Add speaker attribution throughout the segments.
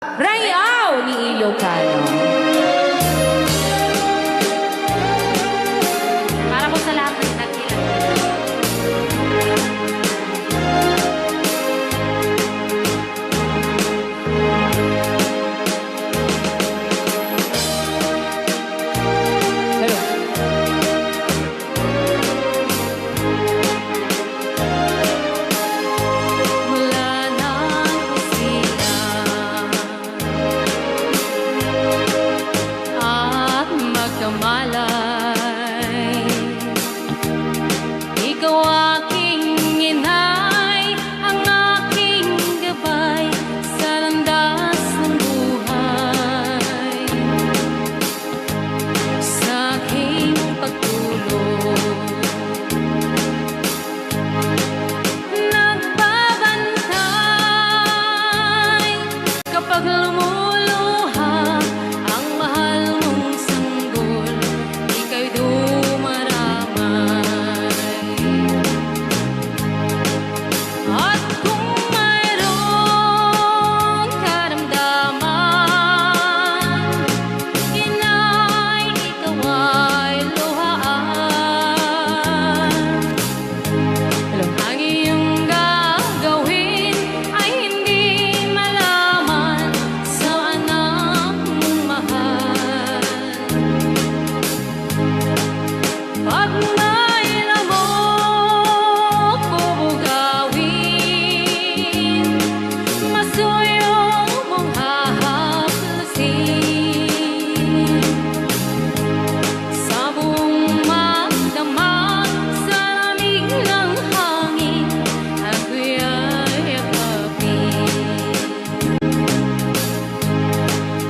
Speaker 1: Rayaw ni Ilocano. Para po sa lahat ng nagkilala. Malay, ikaw aking inay, ang aking gabay sa landas ng buhay, sa aking pagtulog, nagbabantay kapag lumuluha ang mahal mong sanggol. At kung mayroong karamdaman, inay, ikaw ay luhaan. Ang iyong gagawin ay hindi malaman sa anak mong mahal. Pag may lamok bubugawin, masuyo mong hahaklasin. Sa buong magdamag, sa lamig ng hangin, ako'y yakapin.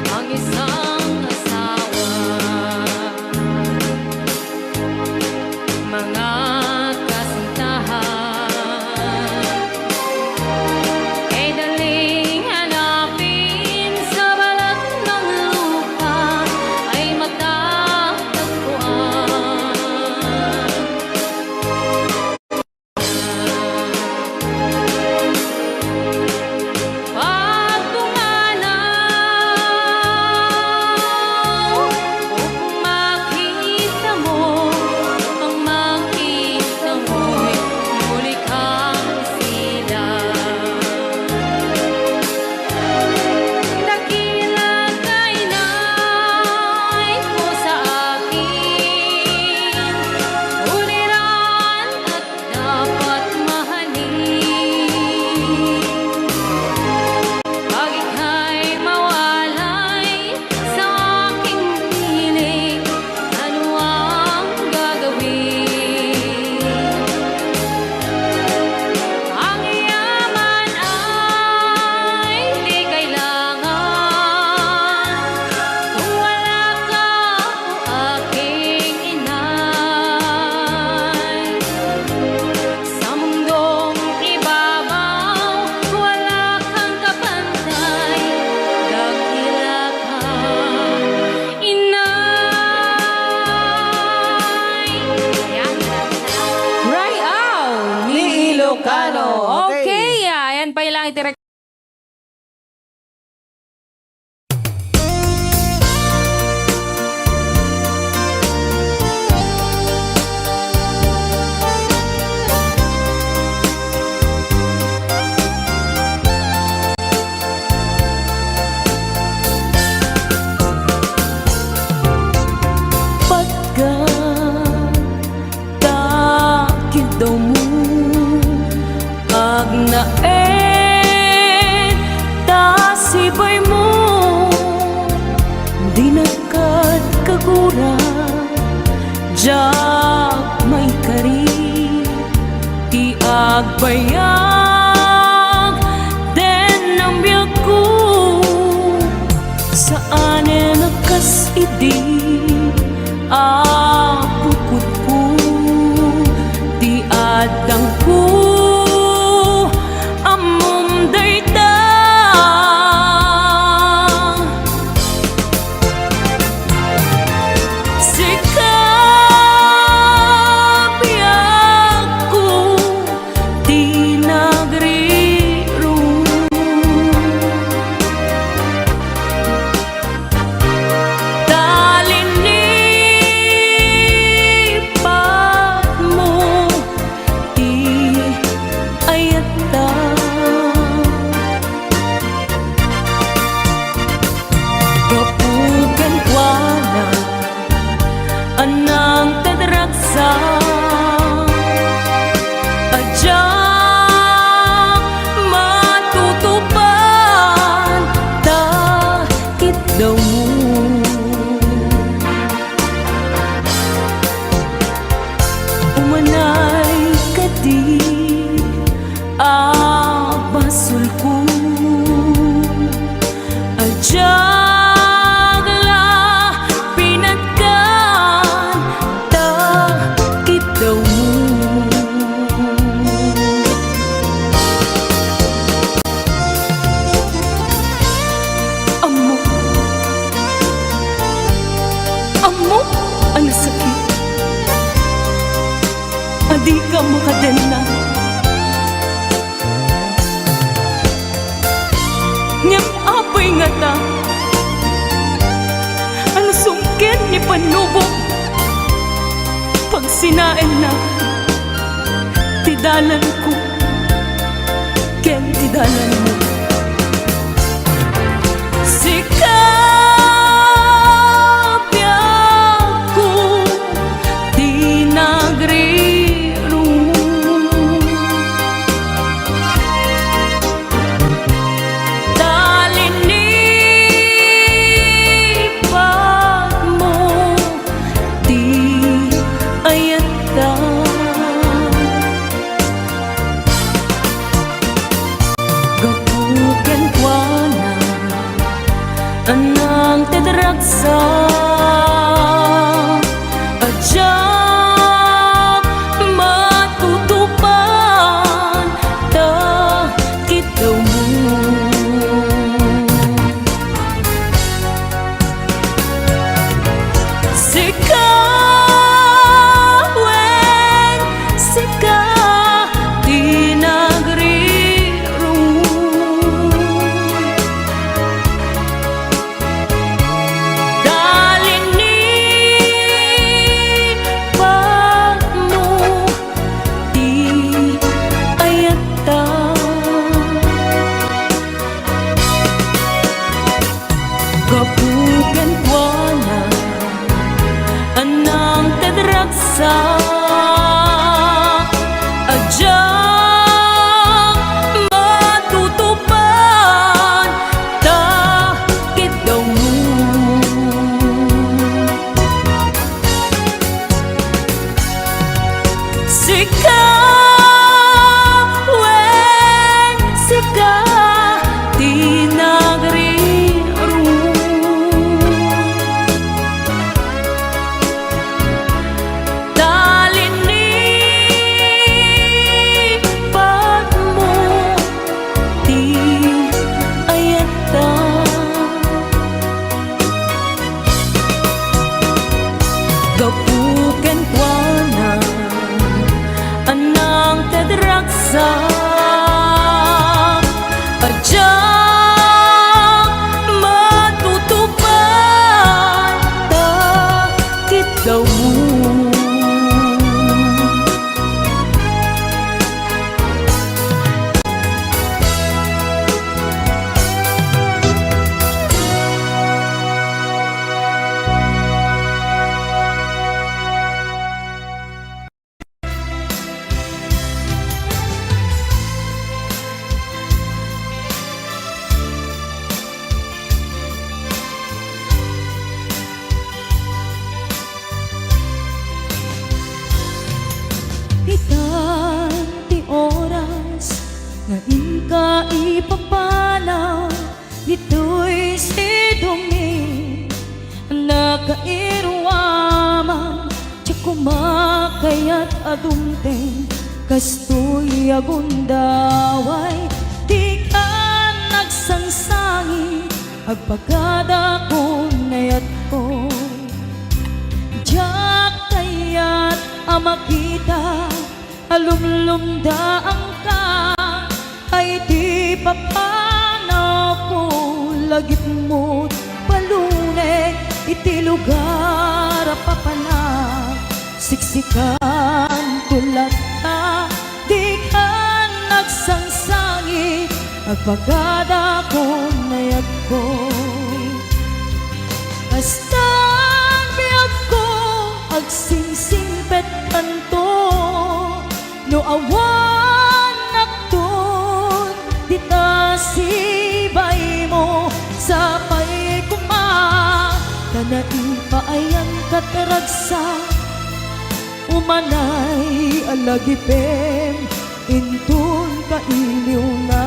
Speaker 1: Ang isang asawa, mga kasintahan, ay daling hanapin sa balat ng lupa, ay matatagpuan. Pag pumanaw, kung makita mo, pang makita mo'y muli kang silang. Dakila ka, inay ko sa akin, uliran at dapat mahalin. Pag ika'y mawalay sa aking piling, ano ang gagawin? Ang yaman ay di kailangan, kung wala ka, o aking inay. Sa mundong ibabaw, wala kang kapantay, dakila ka, inay. Rayaw ni Ilocano. Okay, ayan pa ilang itirek.
Speaker 2: Pagkatakit daw mo agnaen, tasibay mo di nakat kagura, jak may kari ti agbayag den ang biyak ko, saan nakas idi apukot ko, di adang ko amom dayta. Sikap biyak ko, di na ingata. Ang sungkin ni panubok pag sinain na tidalan ko ken tidalan mo. Sikap ko di nagriro, talinipan mo di ayata. Gapuken kwa na anang tedraksa ajak matutupan ta kitaw mo. Sikawen sika di nagriro, dalinipan mo di ayata. Kapuken kwa na anang tedraksa ajak matutupan ta kitaw mo. Sikawen sika di nagriro, dalinipan mo di ayata. Gapuken kwa na anang tedraksa ajak matutupan ta kitaw mo. Itan ti oras nga inka ipapalaw dito'y sidungi nakairwaman ti kumakayat adumteng kastoy agundaway di ka nagsangsangi agpagada ko nayat ko jak kayat amakita alumlumda ang ka ay di papanaw ko lagip mo't palune iti lugar papanak siksikan tulat na di ka nagsangsangi agpagada ko nayat ko. Basta biyag ko agsingsingpet kanto no awan nakton dita sibay mo sa pay kuma tanaipayan kataragsa umanay alagipem intun kailiw na.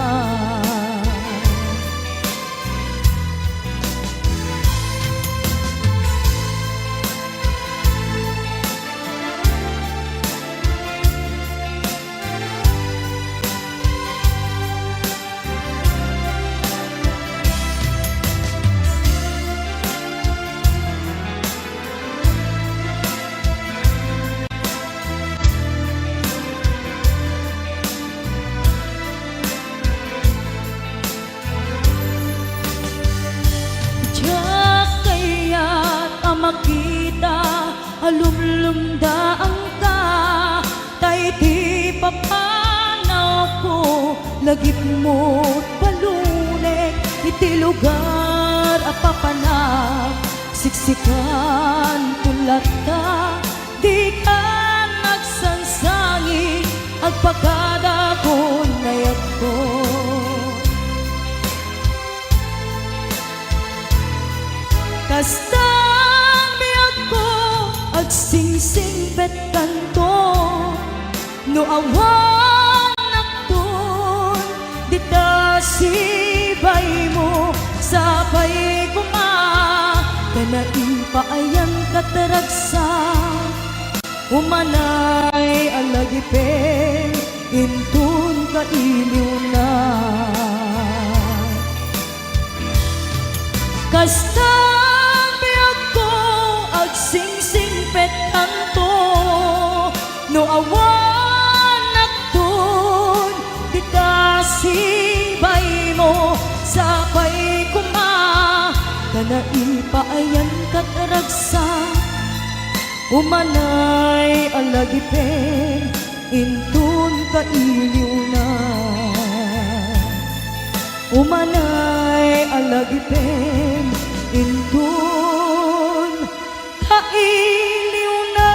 Speaker 2: alumlumdaan ka, tay ti papanaw ko, lagip mo't balunek, iti lugar apapanak, siksikan tulat ka, di ka nagsansangit, agpagada ko nayat ko. Kastang biyag ko, agsingsing bet kanto, no awan nakton, dita sibay mo, sabay kuma, kanain paayan kataragsa, umanay alagipen, intun ka iliw na. Kastang biyag ko, agsingsing pet kanto, no awan nakton, dita sibay mo, sabay kuma, kanain paayan kataragsa, umanay alagipen, intun ka iliw na. Umanay alagipen, intun ka iliw na.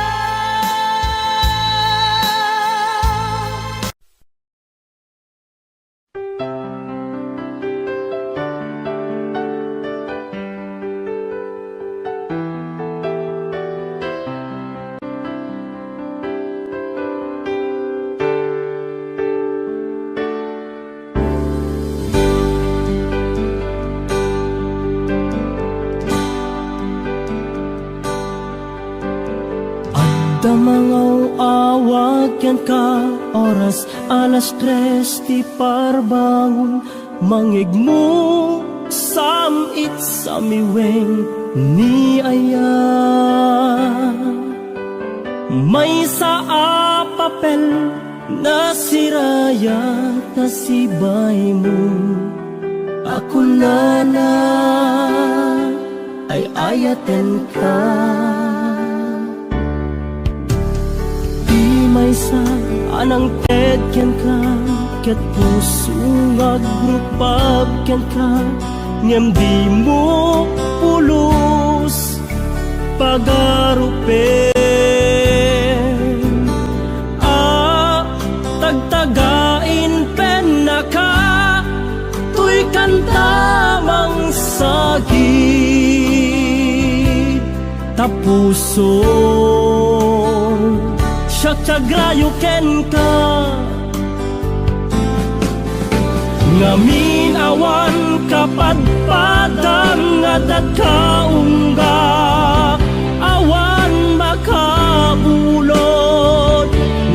Speaker 3: Damangaw awag yan ka, oras alas 3 ti parbangon, mangigmo samit sa miweng ni aya. May sa papel na siraya na sibay mo, ako na ay ayaten ka. May sa anang tedyan ka, ket puso agrupab ken ka, ngem di mo pulos pagarupen. Tagtagain pen na ka, tuy kantamang sagi, tapuso syagrayo ken ka, ngamin awan kapadpadang ngadat kaungga, awan makabulod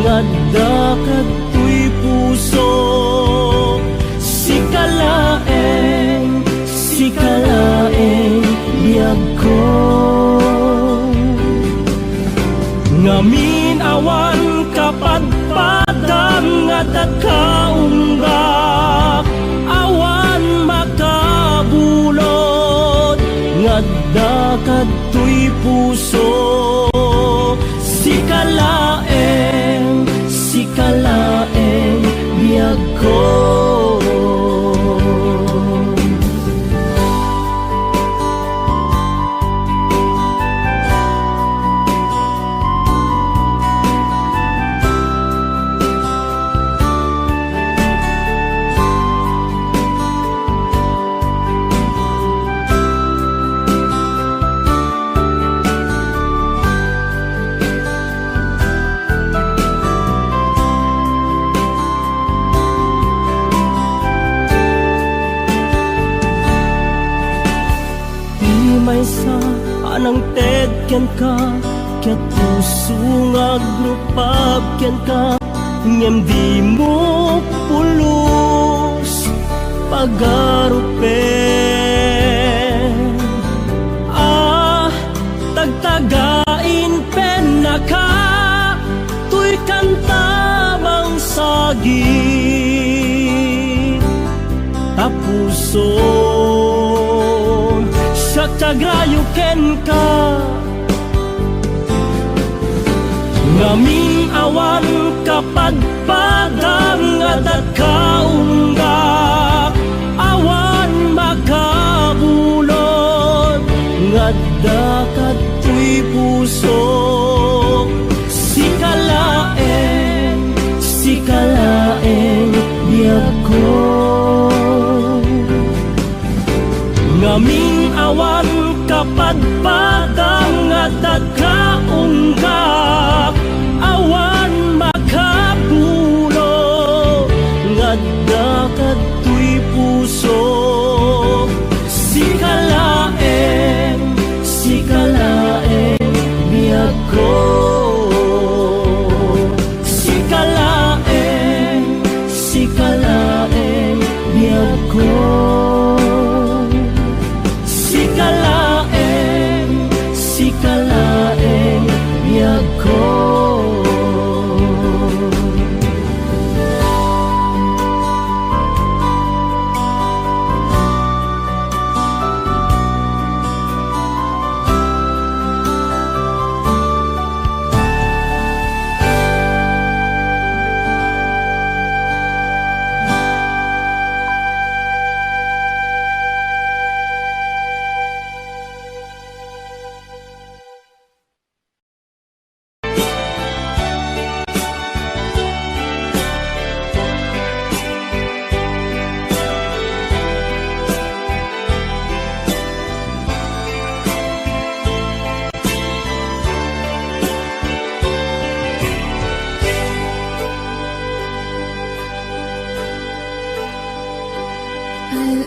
Speaker 3: ngadda katoy puso, sikalaeng biyag ko. Ngamin awan kapadpadang ngadat kaungga, awan makabulod ngadda katoy puso, sikalaeng biyag ko. Sa anang tedyan ka, ket puso agrupab ken ka, ngem di mo pulos pagarupen. Tagtagain pen na ka, tuy kantamang sagi, tapuso syagrayo ken ka, Ngaming awan kapadpadang at kaunggak, awan makabulod ngadda katoy puso. Sikalaeng biyag ko. Ngaming awan kapadpadang at kaunggak, awan makapulo ngadda katoy puso. Sikalaeng biyag ko. Sikalaeng biyag ko. Sikalaeng biyag ko.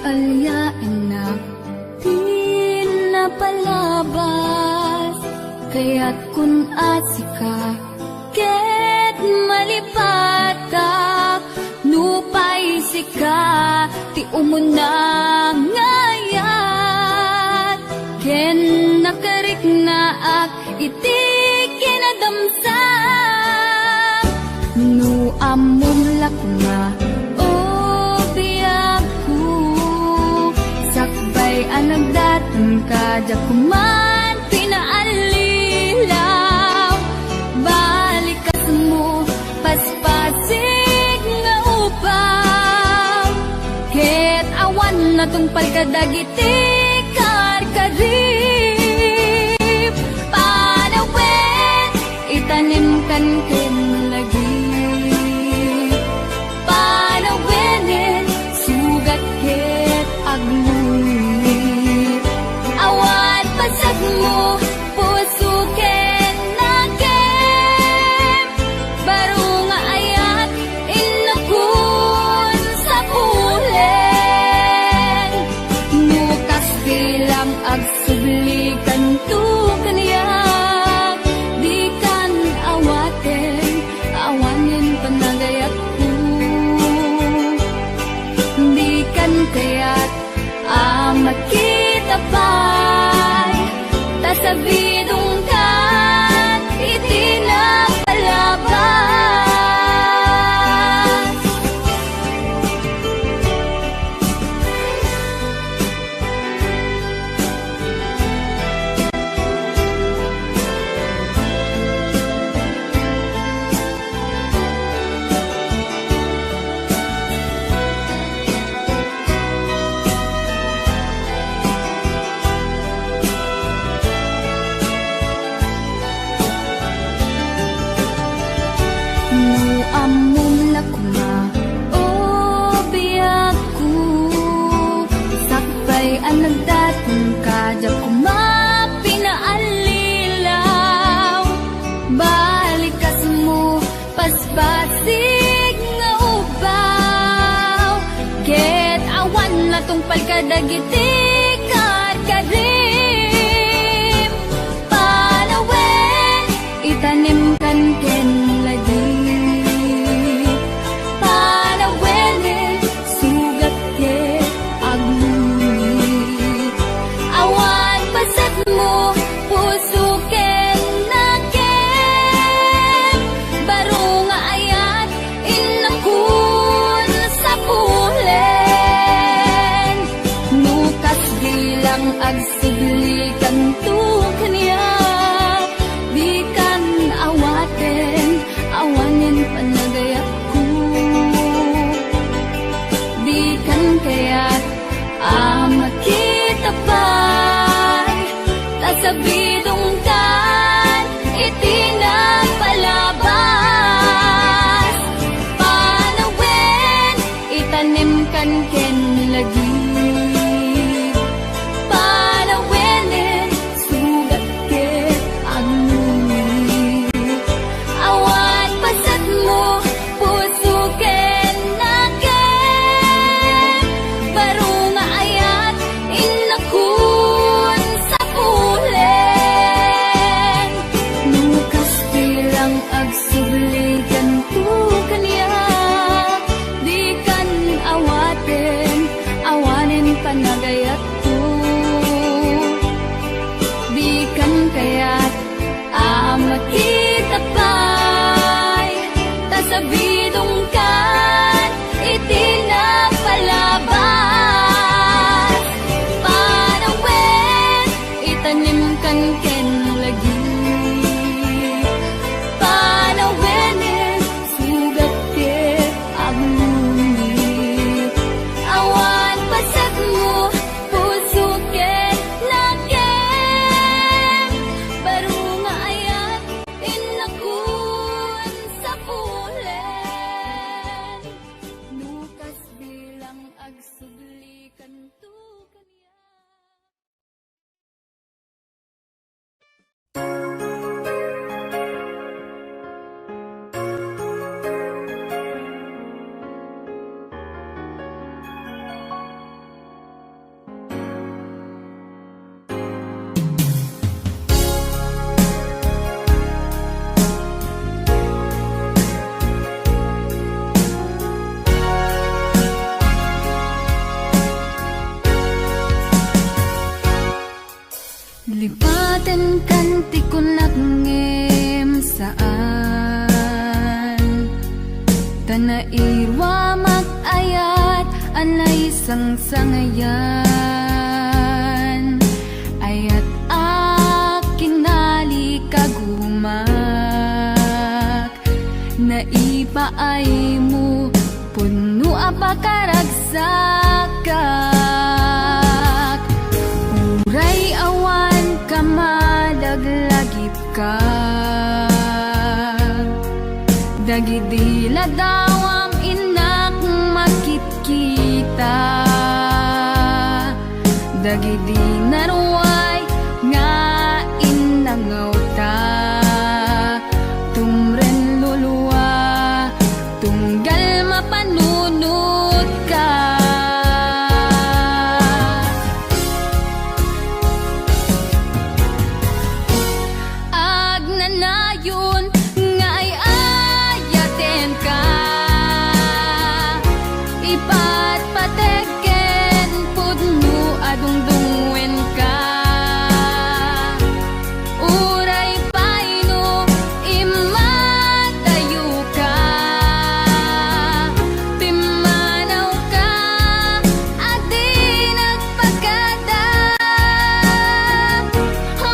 Speaker 2: Al-alyain na di napalabas, kaya't kun asika ket malipatak, nupay sika ti umuna ngayat, ken nakarik na ak iti kinadamsak, nu amom lakuna anang datang ka jakuman pinaalilaw, balik ka mo paspasig nga upaw, ket awan na tungpal ka dagiti karkarip, panawin itanim kan ken lagi, panawinin sugat ket agluy. Pasag mo, puso ken nakem, baro nga ayat, inakun sa pulen. Nukas bilang agsublikan to kaniyak, di kan awaten, awanin panagayat ko. Di kan kaya't makita pa, sa bidong kan itinapalabas. Anang datang ka jakuman pinaalilaw, balik ka mo paspasig nga ubaw, ket awan na tungpal ka dagiti karkarim, panawin itanim kan ken lagi, panawin sugat ket mo, puso ken nakem, baro nga ayat, inakun sa pulen. Nukas bilang agsublikan to kaniya, di kan awaten, tanim kan ken lagi panawenin sugat ke agungit awan pasat mo puso ken naken baru nga ayat inakun sa pulen nukas bilang agsubli kanto kaniya. Lipatan kan ti kunak ngem saan Tanairwa mag-ayat anay sang-sangayan Ayat akinali kagumak Naipaay mo puno apakaragsakak Uray awan kamadaglagip ka Dagidila dawam inak makit kita Dagidi naruay nga inangaw ta Tumren luluwa tunggal mapanunod ka Agnanayon nga ay ayaten ka Ipatpateken pudno adungdungwen ka Uray paino imatayo ka Pimanaw ka at di nagpagkada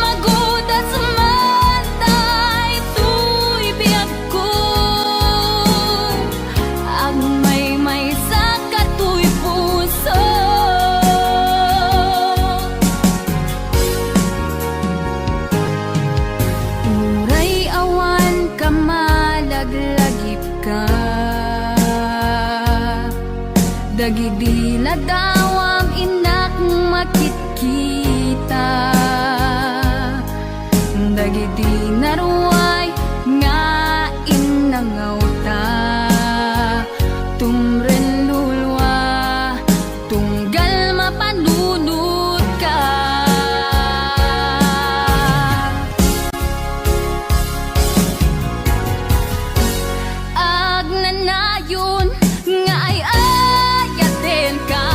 Speaker 2: Magudas man tayo tuy biyag ko Ang may sa katuy puso Uray awan kamalaglagip ka Dagidila dawam inak makit kita Dagidi naruay nga inangaw ta Tumren lulwa tunggal mapanunod ka Agnanayon nga ay ayaten ka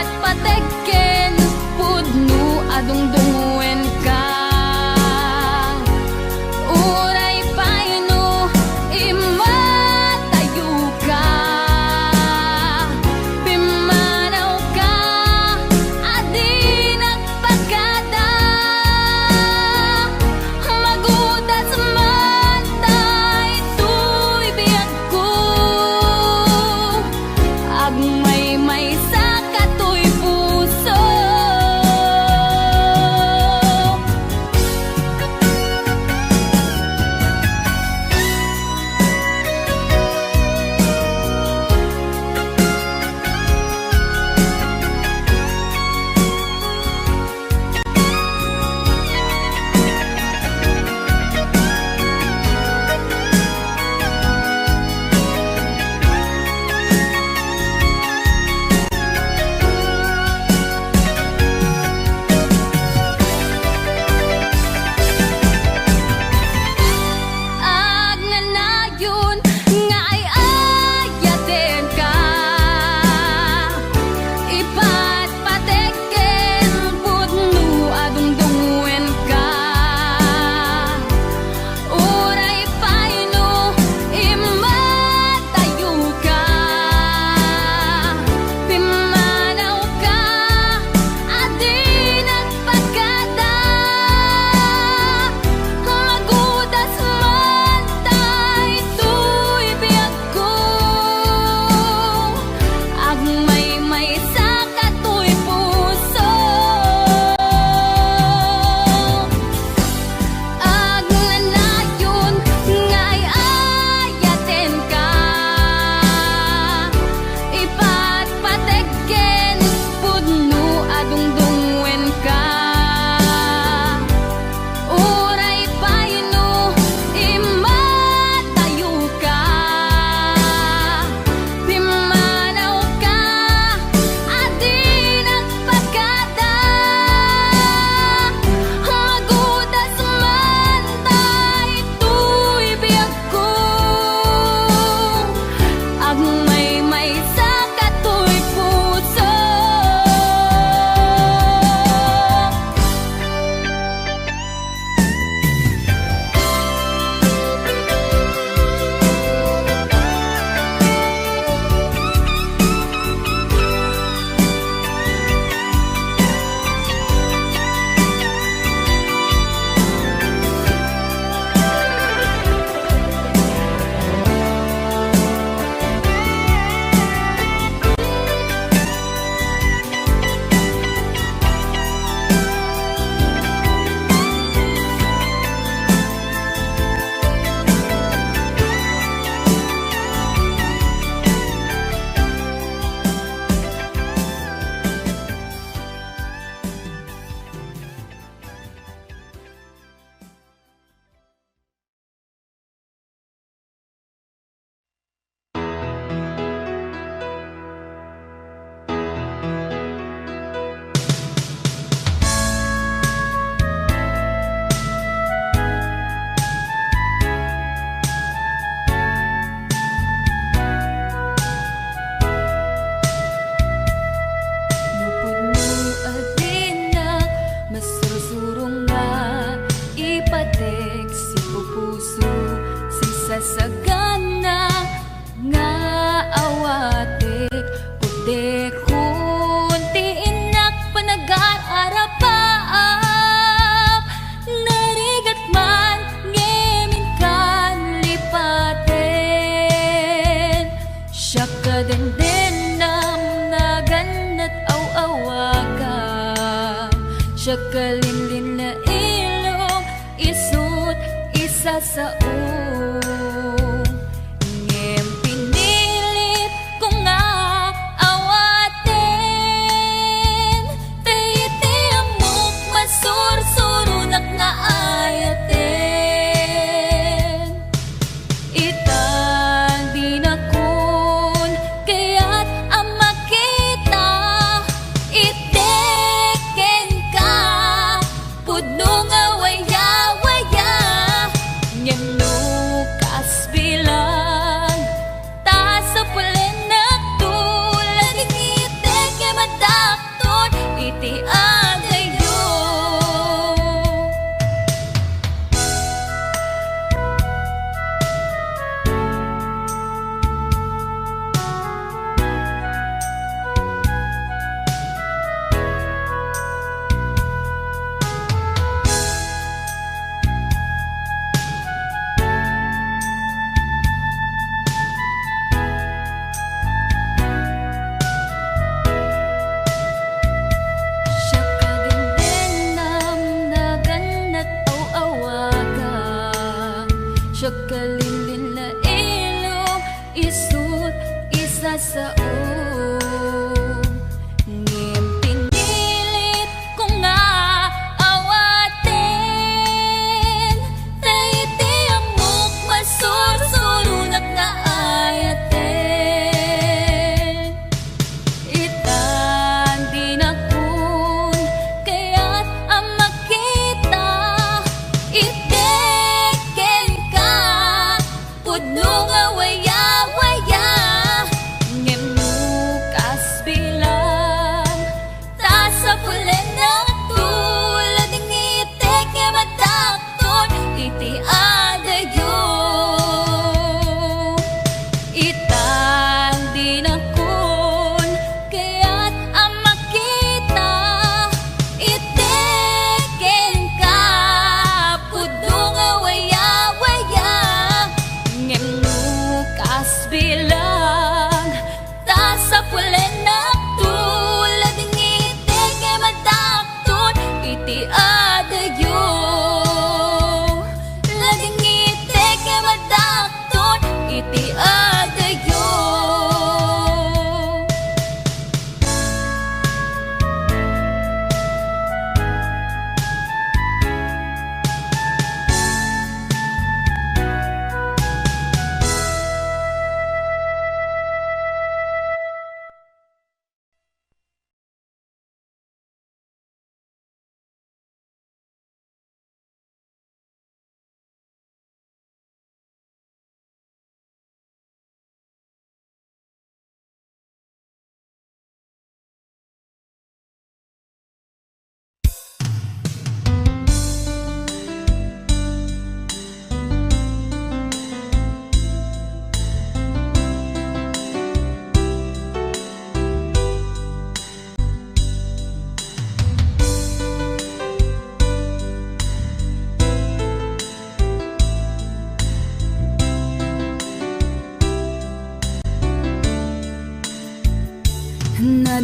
Speaker 2: Ipatpateken pudno adungdungwen ka Uray paino imatayo ka Pimanaw ka at di nagpagkada Magudas man tayo tuy biyag ko Agmay sa katuy puso Agnanayon nga ay ayaten ka Ipatpateken pudno adungdungwen ka Uray paino imatayo ka Pimanaw ka at siya kalinlin na ilong isut isa sa ngem pinilit ko nga awaten tayti amok masursurunak nga ayaten itang dinakon kaya't ang makita iteken ka pudno nga waya-waya ngem nukas bilang ta sa pulen na tulad iteke madakton iti agayo. Siya kagandang naganat aw-awaga siya kalinlin na ilong isut isa sa ngem pinilit ko nga awaten tayti amok masursurunak nga ayaten itang dinakon kaya't ang makita iteken ka pudno nga waya-waya ngem nukas bilang ta sa pulen na tulad ng iteke madakton iti adayo itang dinakon kaya't ang makita iteken ka pudno nga waya-waya ngem nukas bilang ta sa pulen na tulad ng iteke madakton iti adayo lading iteke madakton iti adayo.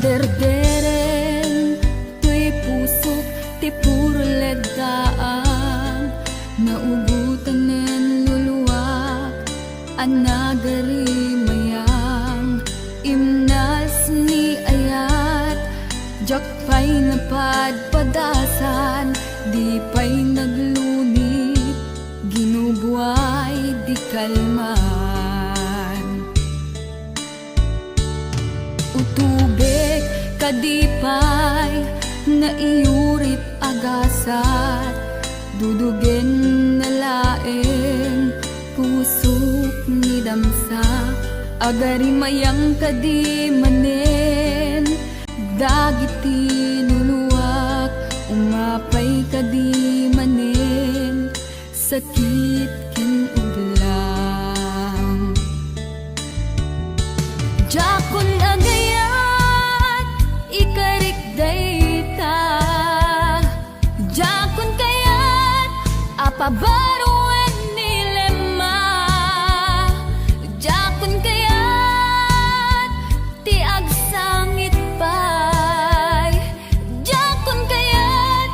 Speaker 2: Naderderen tuy pusok ti puro ledaan naugutan nen luluwak anagari mayang imnas ni ayat jakpay napadpadasan di pay naglunit ginubuay di kalman utubek kadipay na iurit agasat dudugen na laeng pusok ni damsa agari mayang kadi manen dagiti nuluwak umapay kadi manen sakit ken ublang jakon agayat ikarik dayta jakon kayat apabaruan nilema jakon kayat ti agsangit pay jakon kayat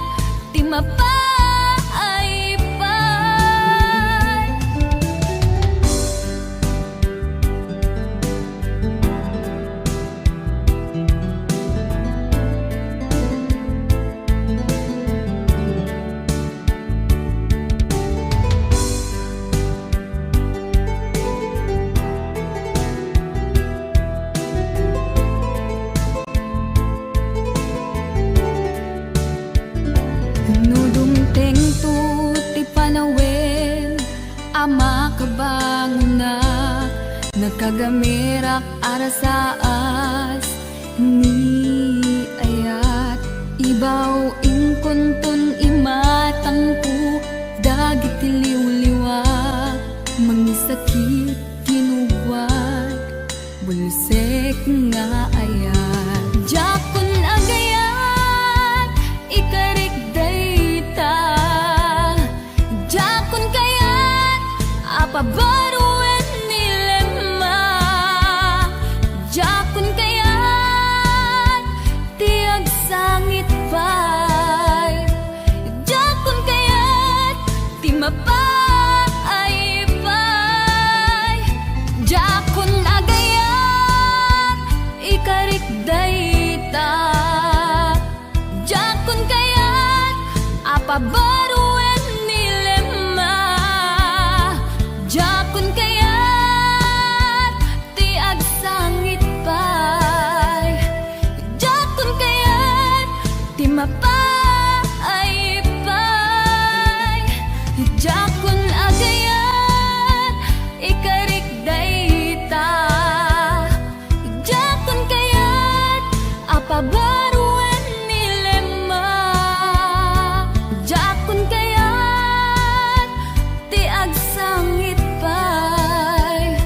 Speaker 2: Kagamirak arasaas ni ayat ibaw ingkuntun imatangku dagit liw-liwa mangisakit kinugwad bulisek nga ayat jakon agayat ikarik dayta jakon kayat apabaruan nilema jakon kayat tiag sangit pay jakon kayat ti mapay pay jakon agayat ikarik dayta jakon kayat apabaruan nilema jakon kayat ti agsangit pay jakon kayat ti mapay pay jakon agayat ikarik dayta jakon kayat apabaruan nilema jakon kayat ti agsangit pay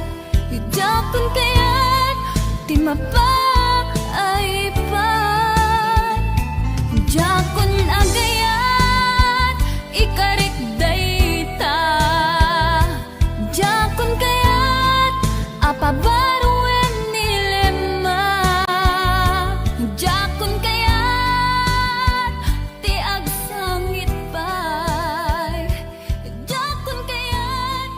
Speaker 2: jakon kayat ti mapay pay jakon agayat ikarik dayta jakon kayat apabaruan nilema jakon kayat ti agsangit pay jakon kayat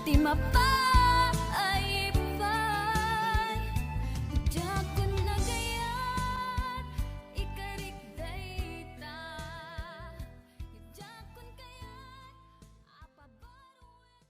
Speaker 2: ti mapay pay jakon agayat ikarik dayta jakon kayat apabaruan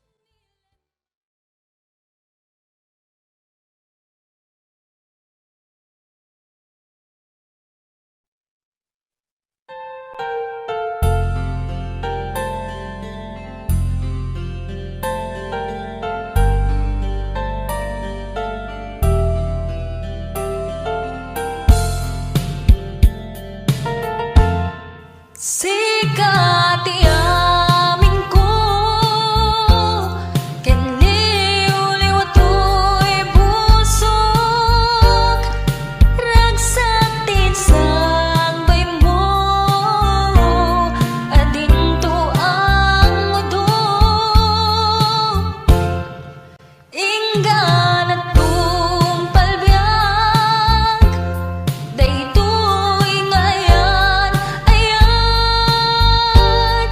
Speaker 2: sikat ti amin ko ken liw-liw ato'y busog ragsak ti sangbay mo adinto ang udog inggan at tumpalbiag daytoy ngayan ayat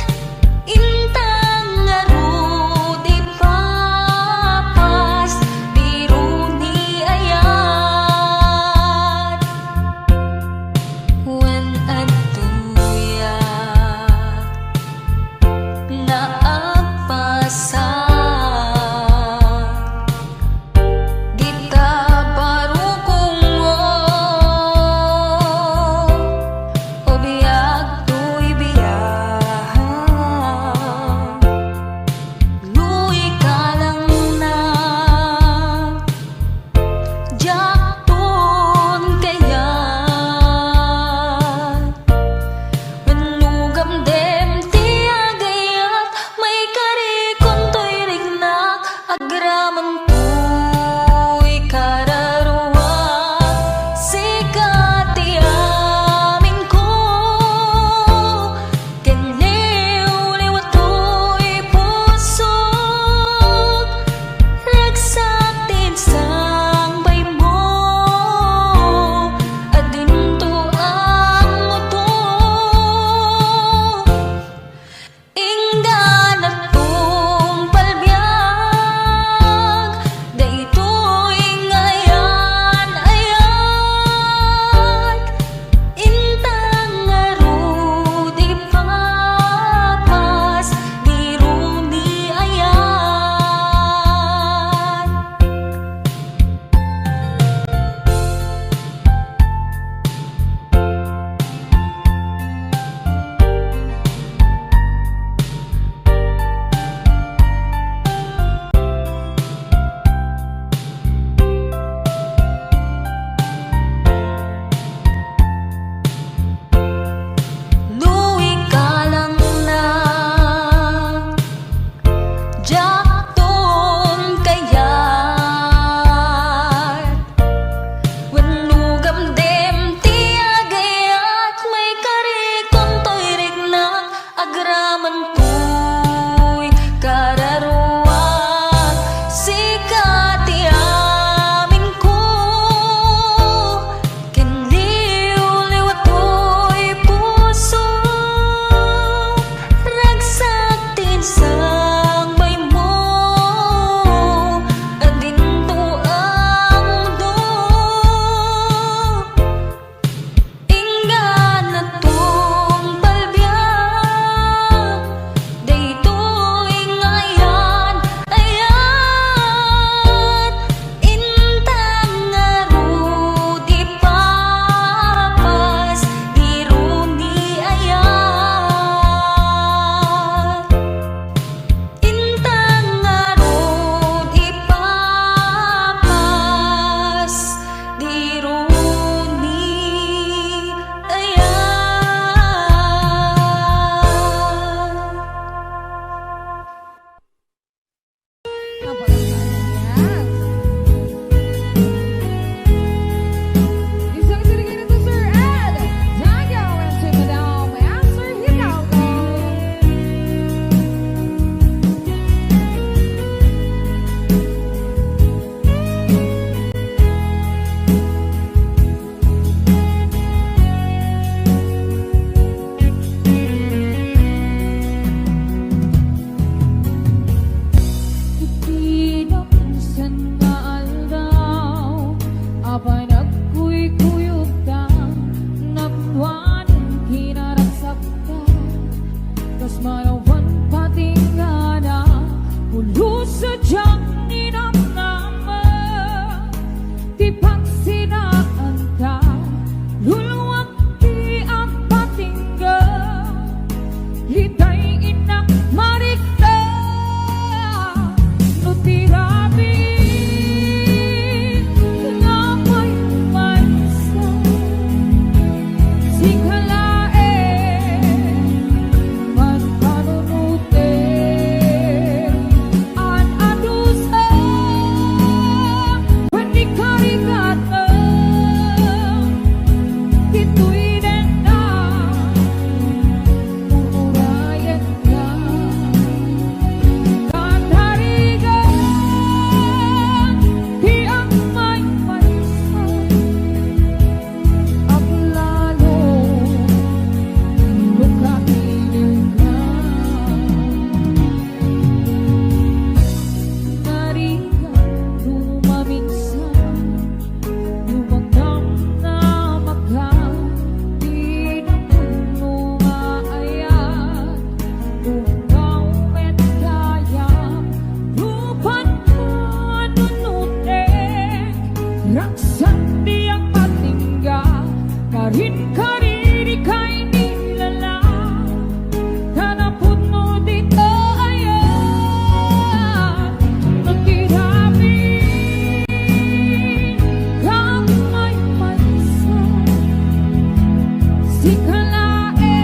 Speaker 2: Di kalae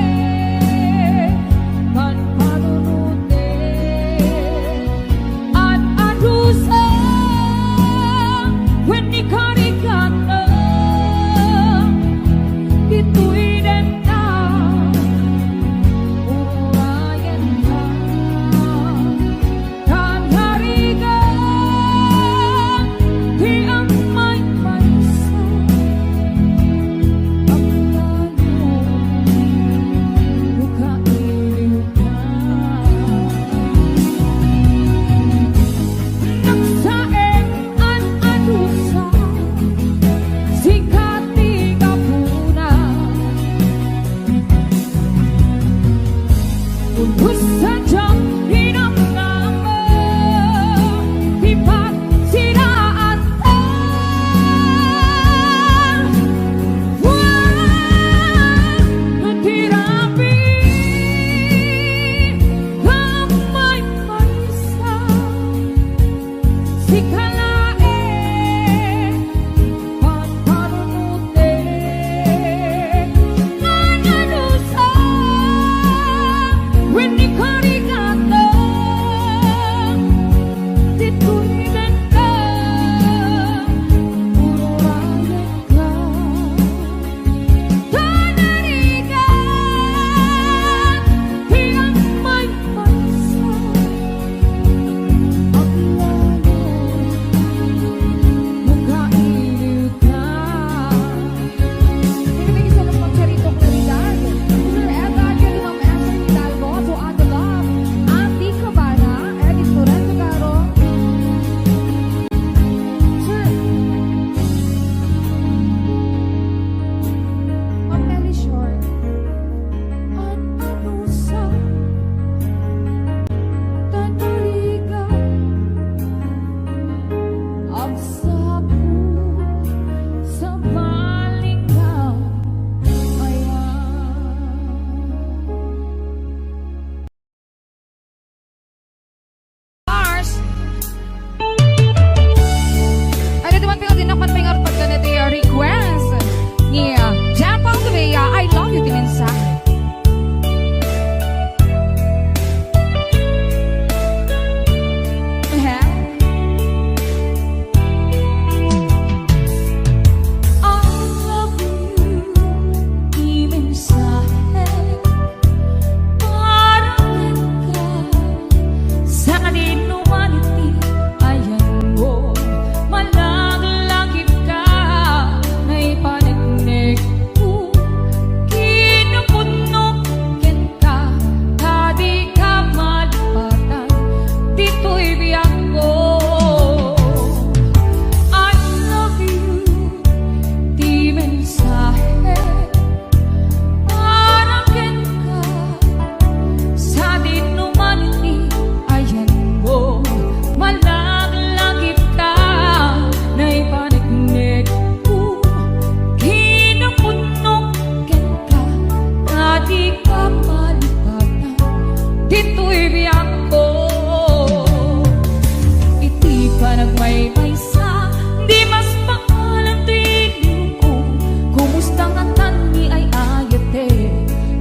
Speaker 2: kan panunute at adusa when di karikata itu'y denda urayan ka kan harigan di ang may mansa ang layo lukailiw ka nagsaeng an adusa sikati kapuna Unhus sadyang hinamnama ipagsiraan ka natirapi kamay marisa sikalae panpanunute ngananusa when di karigata dito'y denda ururayan ka tanarigan hiyang may mansa ang layo nagkailiw ka. Pinibigay sa ng pagsaritong claridad. Sir Edgar, yun yung mga Esther Hidalgo, to Ate Love, Ate Cabana, Edith Lorenzo Caro. Sir, Ma'am Nelly Short, at ano sa tanarigan ang sapo sa malingaw ayan. Mars ada teman pengen dinapat pengar pagkana dia request ni Jampang Tuvea I love you din inside I love you di mensahe parang ka sa dinumaniti ayan mo malaglagip ka na ipanagnig ko kinupunok ken ka kadi ka malipatan dito'y biyak ko I love you di mensahe parang ken ka sa dinumaniti ayan mo malaglagip ka na ipanagnig ko kinupunok ken ka kadi ka malipatan dito'y biyak ko iti pa nagmaymaysa di mas pangalan tingin ko kumusta nga tani ay ayate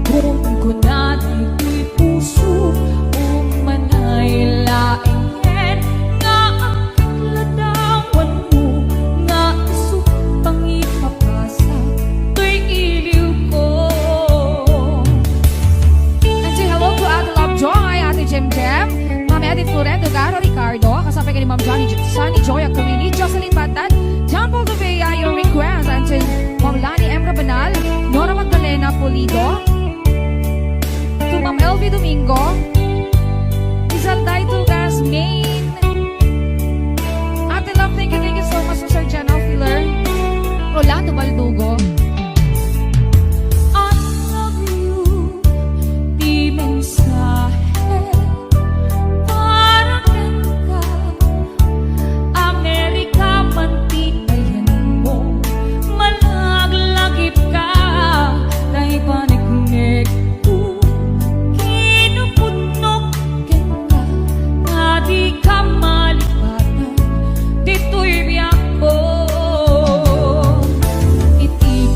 Speaker 2: kung ko na dito'y puso kung manay laingen nga ang ladawan mo nga iso pang ipapasa to'y iliw ko. And say hello to Ate Love Joy, Ate Jem Jem, Ma'am Edith Florendo Garo Ricardo, kasama kay ni Ma'am Sunny Joy Actorini, Jocelyn Batat, Jampang Tuvea, your request. And say Ma'am Lani M. Rabanal, Nora Magdalena Pulido, to Ma'am Elvie Domingo, Isalday Tugas, Maine. Ate Love, thank you so much to Sir General Filler, Rolando Baldugo. I love you, di mensahe parang ken ka Amerika manti ayan mo malaglagip ka na ipanagnig ko kinupunok ken ka kadi ka malipatan dito'y biyak ko iti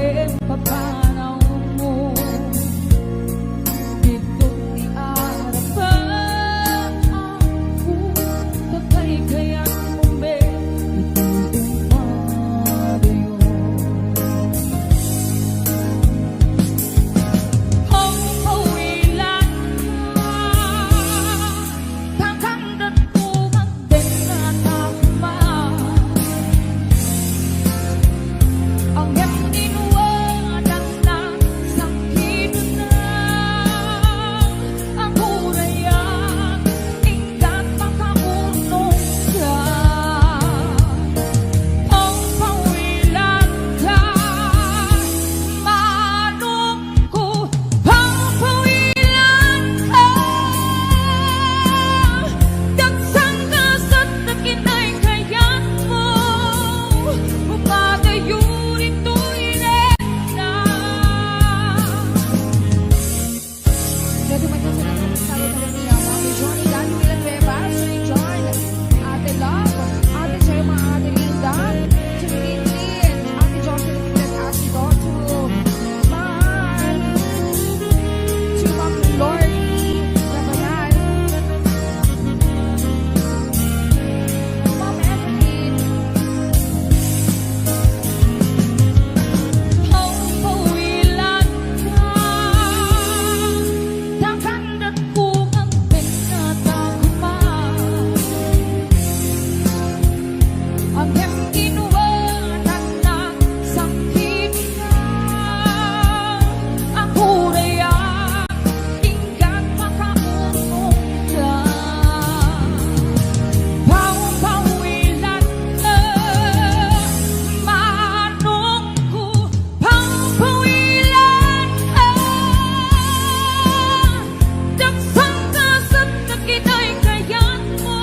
Speaker 2: Ken papanaw mo dito ni Arapan ako takay kaya umbe itong madayo ang pawilan takang datuman din na takma ang heptinuwanan na sakit na ang hurayan ingkat makaunong ka ang pawilan ka manong ko ang pawilan ka dagsang kasat na kinay-kayan mo umadayurin tuwirin na Pwede man kasi naman sabi ko niya, Mami Johnny, Daddy Villanueva, Sweet John, Ate Love, Ate Chema, Ate Linda, Chimilin, Ate Jocelyn, and Ate Goto, Man, to Ma'am Lordy, Labanan, Ma'am Evelyn, ang pawilan ka takang datugang pinatagma ang heptinuwanan na sakit na ang hurayan ingkat makaunong ka pawilan ka manong ko pawilan ka dagsang kasat na kinay-kayan mo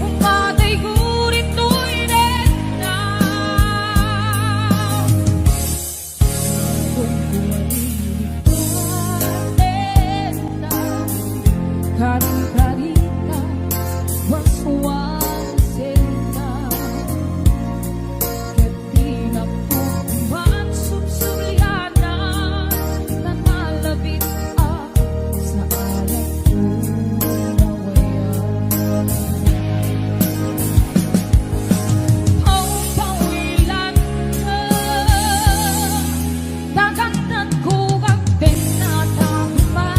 Speaker 2: umadayurin tuwirin na kung kuwalipatin na karing-karita waswang senta ket di na puman subsulianan na malabit sa alat umawayan ang pawilan ka dagan ko ang pinatagma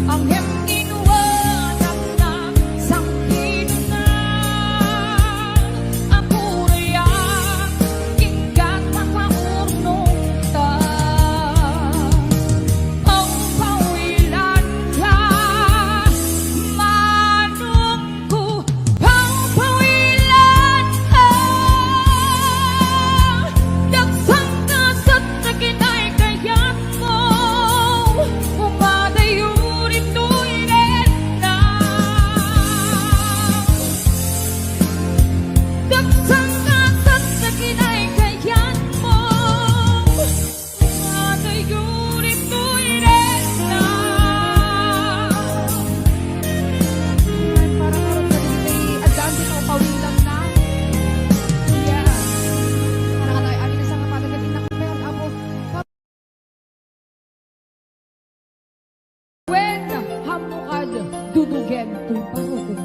Speaker 2: ang heptinuwanan na sakit na ang hurayan ingkat makaunong ka ang pawilan ka manong ko pawilan ka dagsang kasat na kinay-kayan mo umadayurin tuwirin na dagsang kasat na kinay-kayan mo umadayurin tuwirin na ay parang karon sa display adaan din o pawilan na yeah parang ano ay sa kapatid at inakmer amo when hamukad dudugen tuy parokong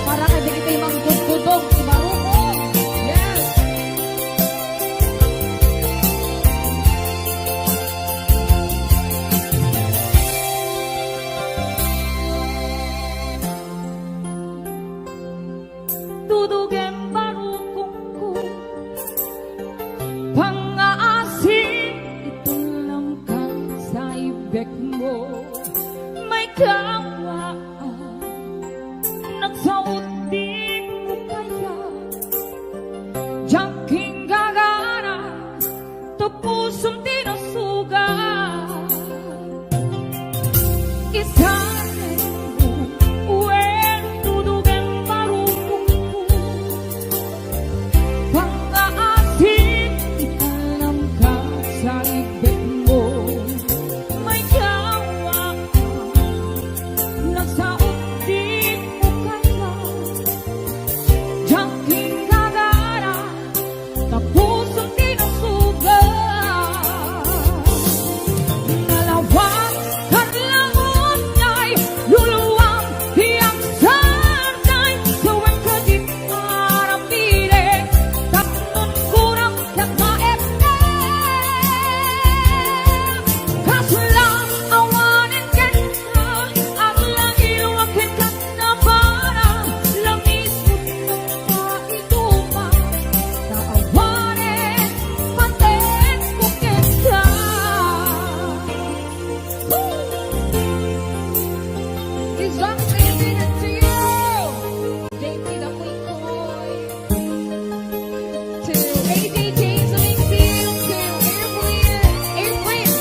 Speaker 2: para kay di kita imang dudog si Marukong yes dudugen Marukong ko pang-aasin itulang ka sa ibek mo may kawaan nagsaot din mo kaya jaking gagana tapusong tinasugan isanin mo when dudugan Marukong ko pang-aasin italang ka sa ibek mo may kawaan Zox Infinity. JP the Queen Boy. To AJ James Wingfield. To Airplane.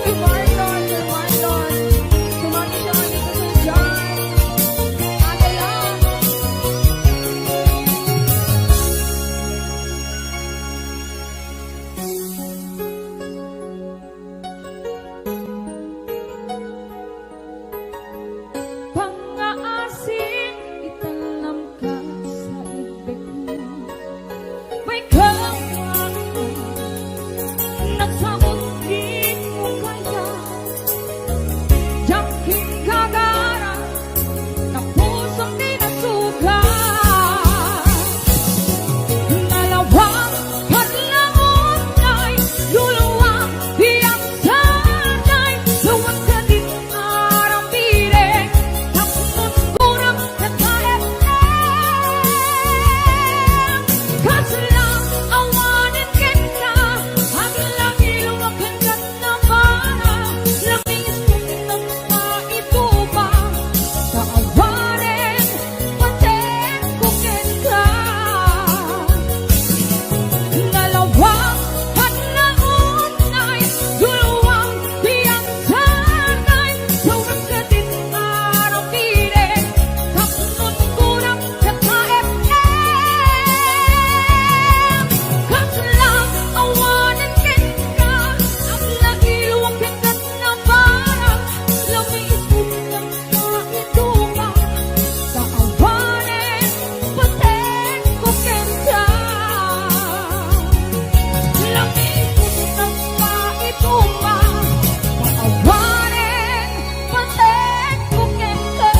Speaker 2: To Marlon. To Marlon. To Mami Shani. To John. Adela. Pang-aasin, italam ka sa ibig mo. May kawan, nagsabot di mo kaya. Yakin kagara, na pusong di nasugat. Nalawang panahon ay luluwang iyang sanay. Luwag ka din arang piling, tapos kurang nagkaefek. Kasalang awanin kita, ang lagi luwagan ka na parang lamingis mo ng maibuba. Sa awanin, patin ko kita. Nalawang panahon ay luluwang iyang sanay. Luwag ka din arang piling, tapos kurang nagkaefek. Kasalang awanin kita, ang lagi luwagan ka na parang lamingis mo ng maibuba. Sa awanin, patin ko kita. Lamig ng maibuba. Paawarin, patin ko kita.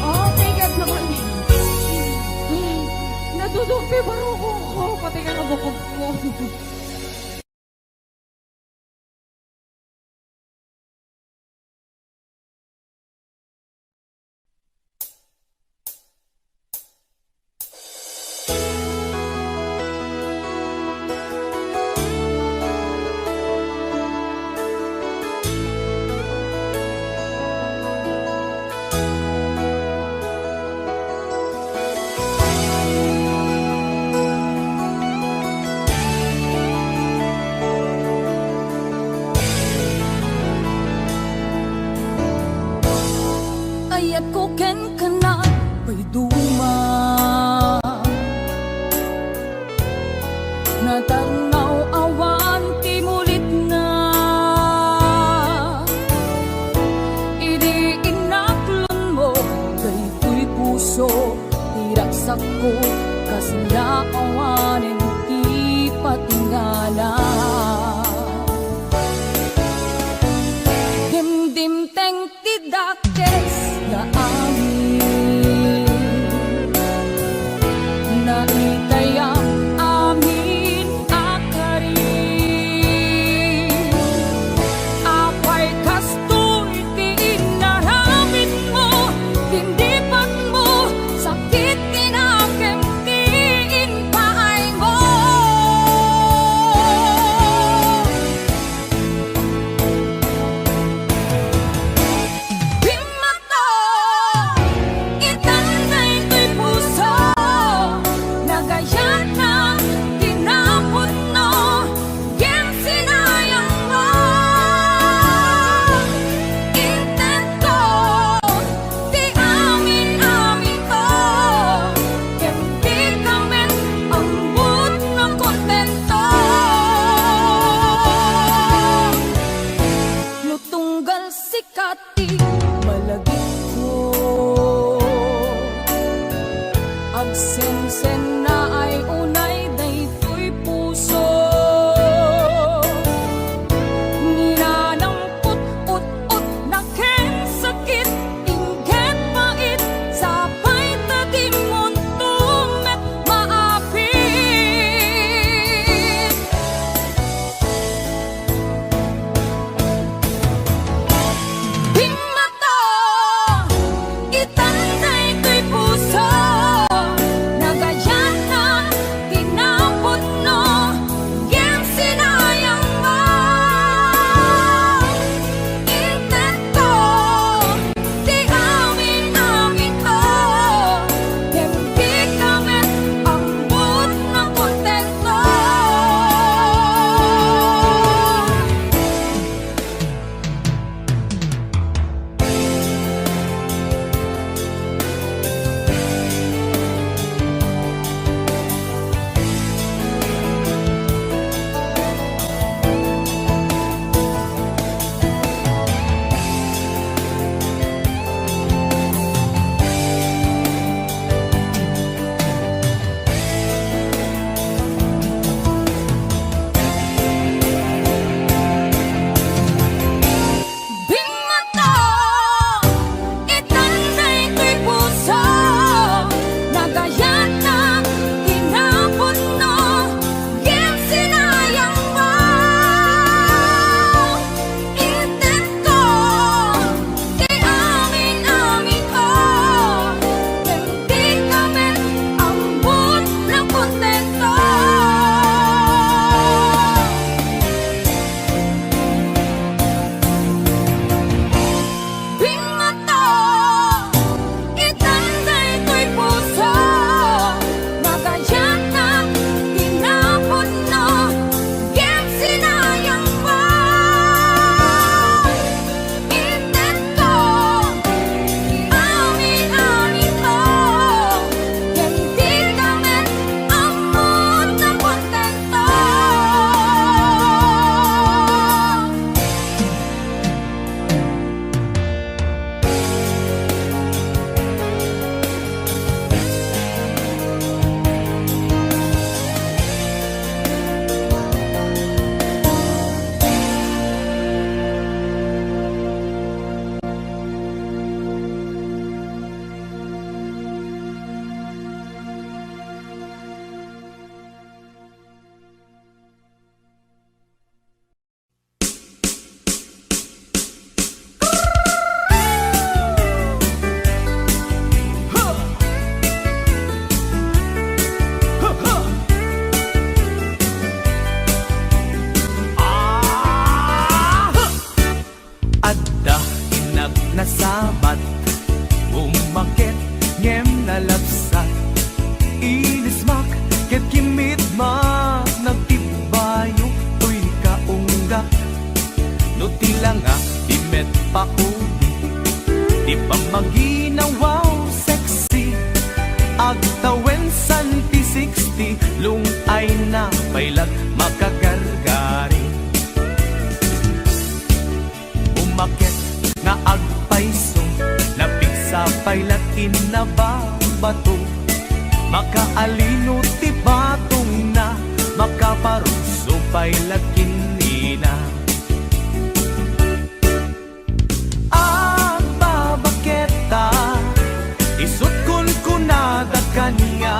Speaker 2: Oh, thank you so much. Natutugpi baruko ko, pati ka nabukog ko. Ayat ko ken kana pa'y duma. Natanaw awan ti mulit na. Idi inaklon mo kay tuy puso. Tiraksak ko kasla awanin ti patingala. Dimdim-teng tidakes na amin na itayang amin akarin. Apay kastoy ti inaramid mo, tindipan mo, sakit tinakem ti inpaay mo. Pimato, itanay ko'y puso, nagayan na tinapon no, yan sinayang mo. Intento, di amin-amin ko, yan di kamen ambut ng kontento. Nutunggal sikati malagit ko, agsen-sen na ay unay daytoy puso. Ninanamput ut-ut na ken sakit, ingket pait, sapay tadimon tumet maapit. Pimato, itanay ko'y puso,
Speaker 4: pailag makagargari. Umakit nga agpaiso, napig sa pailag inababato. Makaalino ti batong na, makaparuso pailag kinina. Babaketa, isut kun kunada kanya.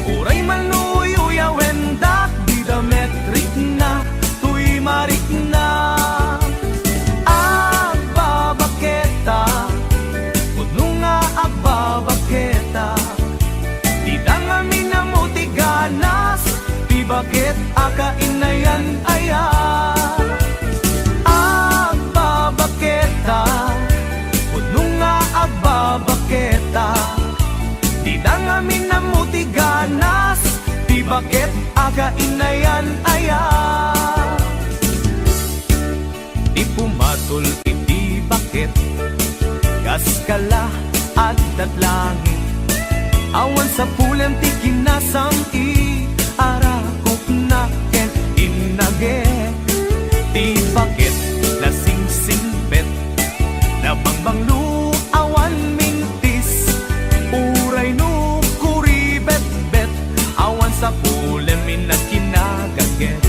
Speaker 4: Uray manuy uyawendak, di dametrik na, tuy marik na. Babaketa, kuno nga agbabaketa. Di dangami na mo tiganas, di bakit akainayan aya. Babaketa, kuno nga agbabaketa. Di dangami na mo tiganas, di bakit akainayan aya. Di pumatol iti bakit, kaskala at datlangit. Awan sa pulang ti kinasam arakok na ken inage. Di bakit nasingsingbet, nabangbanglu awan mintis. Uray no kuribet-bet, awan sa pulang minagkinagaget.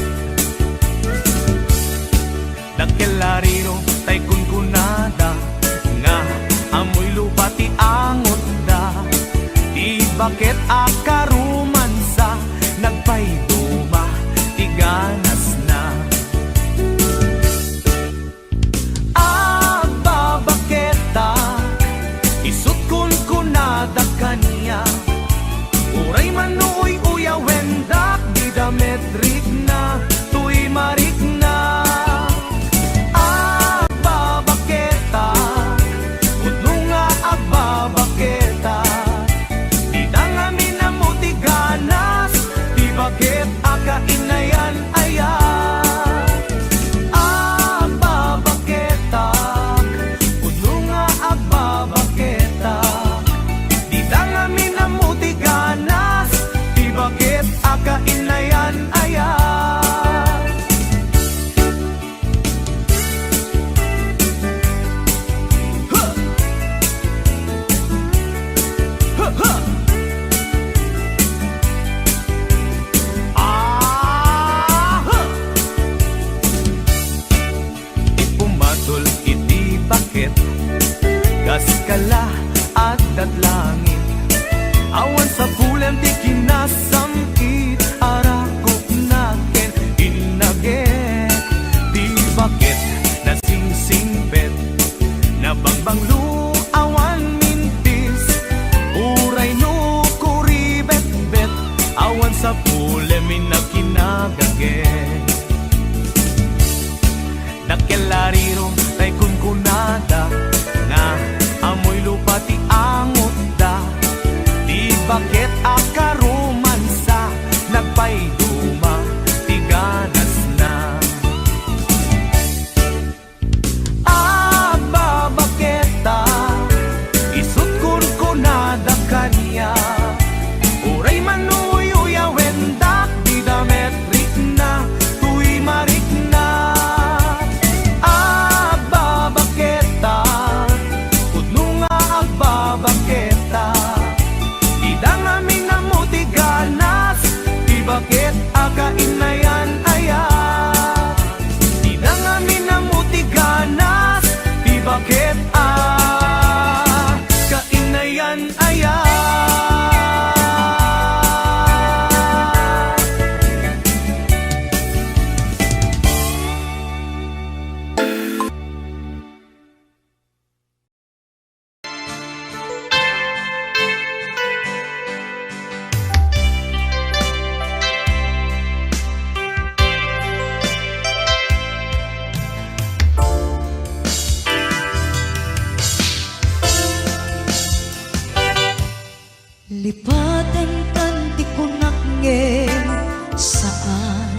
Speaker 4: Nakelariro tay kunkunada, nga amoy lupati angot da. Di bakit akarumansa, nagpayduma, tiganas na. Babaketa, isut kun kunada kanya. Uray manuy uyawendak, di dametrik na, tuy marik na. Babaketa, kuno nga agbabaketa. Di dangami na mo tiganas, di bakit akainayan aya. Babaketa, kuno nga agbabaketa. Di dangami na mo tiganas, di bakit akainayan aya. Ipumatol iti bakit, kaskala at datlangit. Awan sa pulang ti kinasamit, arakok na ken inage. Di bakit nasingsingbet, nabangbanglu awan mintis. Uray no kuribet-bet, awan sa pulang minagkinagaget. Nakelariro tay kunkunada, nga amoy lupati angot da. Di bakit akarumansa, nagpayduma, tiganas na. Babaketa, isut kun kunada kanya. Uray manuy uyawendak, di dametrik na, tuy marik na. Babaketa, kuno nga agbabaketa. Di dangami na mo tiganas, di bakit akainayan aya. Di dangami na mo tiganas, di bakit akainayan aya.
Speaker 5: Lipatan kanti kunak ngem saan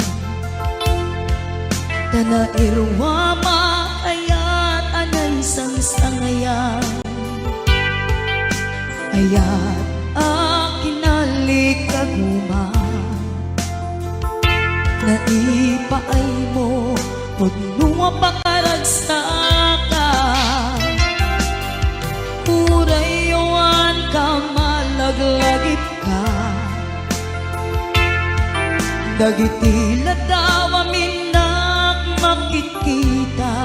Speaker 5: Tana irwama ayat anay sang-sangayan Ayat akinalik kaguma ipaay mo pudno pakaragsakan urayon ka malaglagip ka dagiti ladaw aminak makikita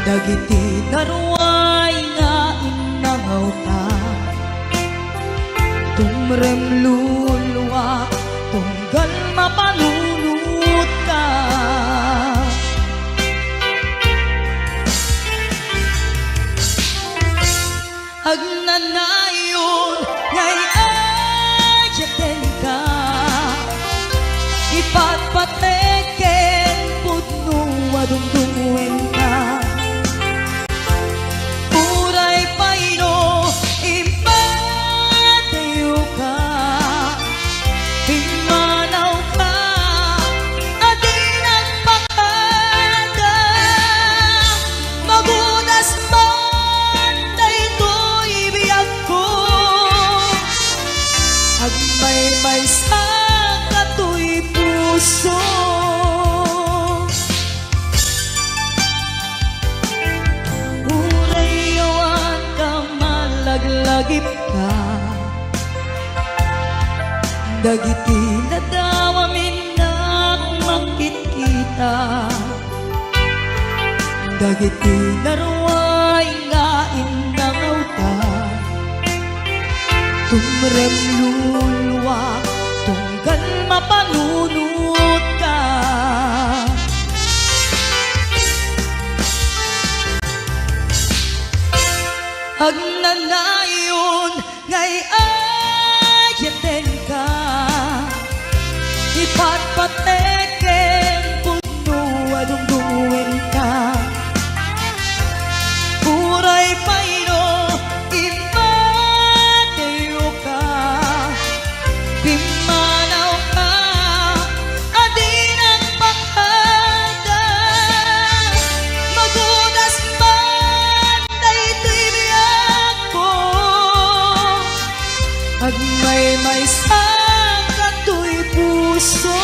Speaker 5: dagiti daruay nga inangaw ta tumrem luluwa tunggal mapanunot ka agnanayon ngay ayaten ka ipatpateken pudno adungdungwen ka uray payno impatayo ka pimanaw ka adin nagpakada magunas man daytoy biyag ko agmay sa katoy puso urayawan ka malaglagip ka dagiti ladaw aminak makikita dagiti daruay nga inangaw ta tumrem luluwa tunggal mapanunot ka agnanayon ngay ayaten ka ipatpateken pudno adungdungwen ka uray payno impatayo ka pimanaw ka adin nagpakada magunas man daytoy biyag ko agmay sa katoy puso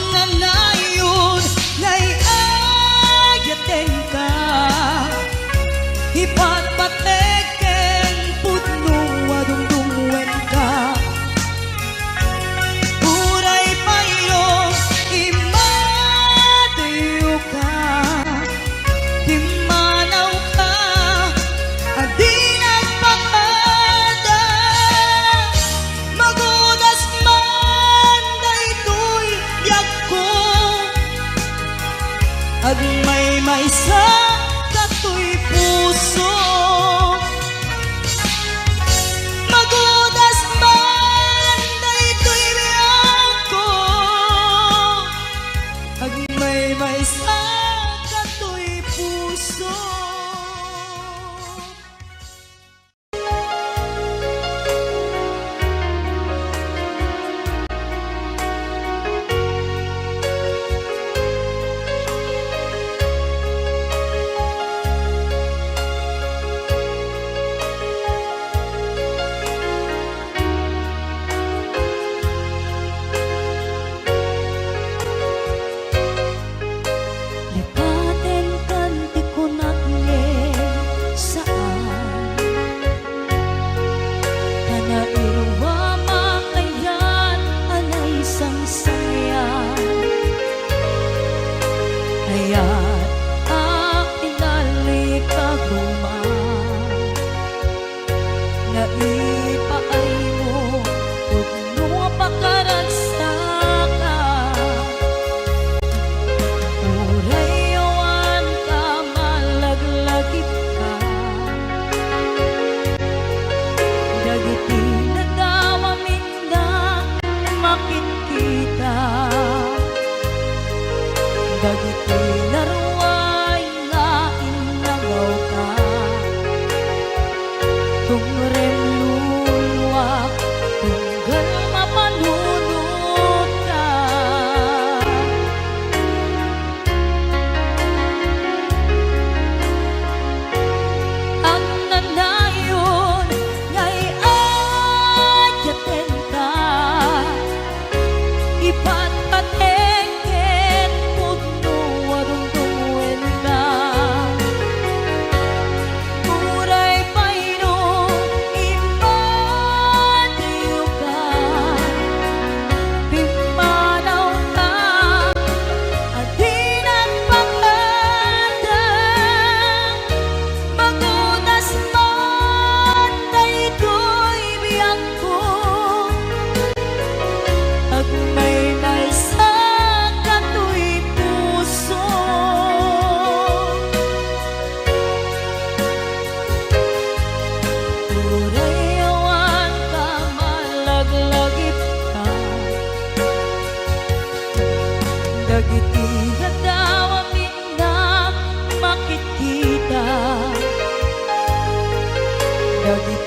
Speaker 5: agnanayon ngay ayaten ka ipatpateken pudno adungdungwen ka uray payno imatayo ka pimanaw ka adin nagpakada magunas man daytoy biyag ko agmay sa katoy puso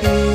Speaker 3: Ito